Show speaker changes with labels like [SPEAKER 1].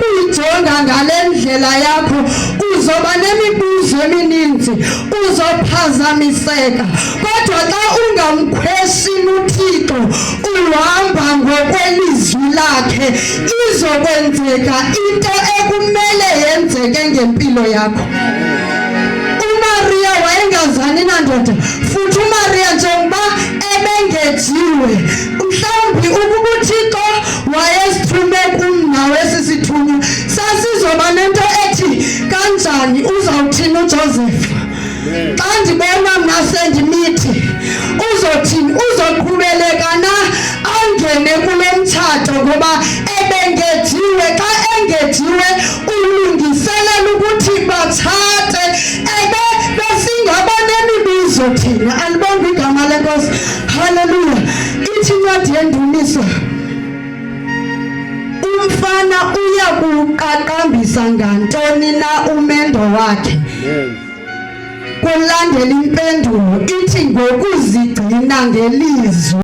[SPEAKER 1] kuyijonga ngalendlela yakho uzoba nemibuzo emininzi, uzophazamiseka. Kodwa xa ungamkhweshini uThixo, uhamba ngokwelizwi lakhe, izokwenzeka into ekumele yenzeke ngempilo yakho. uMaria wayengazani nandoda, futhi uMaria njengoba ebengejiwe, mhlawumbi ukuba uThixo wayesithume kum nawe sisithunywa, sasizoba nento ethi kanjani uzawuthini uJoseph xa ndibona mna sendimithi, uzothini, uzoqhubeleka na angene kule mtshato ngoba ebengejiwe? Xa engejiwe ulungiselela ukuthi batshate, besingaba nemibuzo thina. Alibonge igama leNkosi. Haleluya. Ithi incwadi yeNdumiso, umfana uya kuqaqambisa ngantoni na umendo wakhe? Kulandela impendulo ithi ngokuzigcina ngelizwi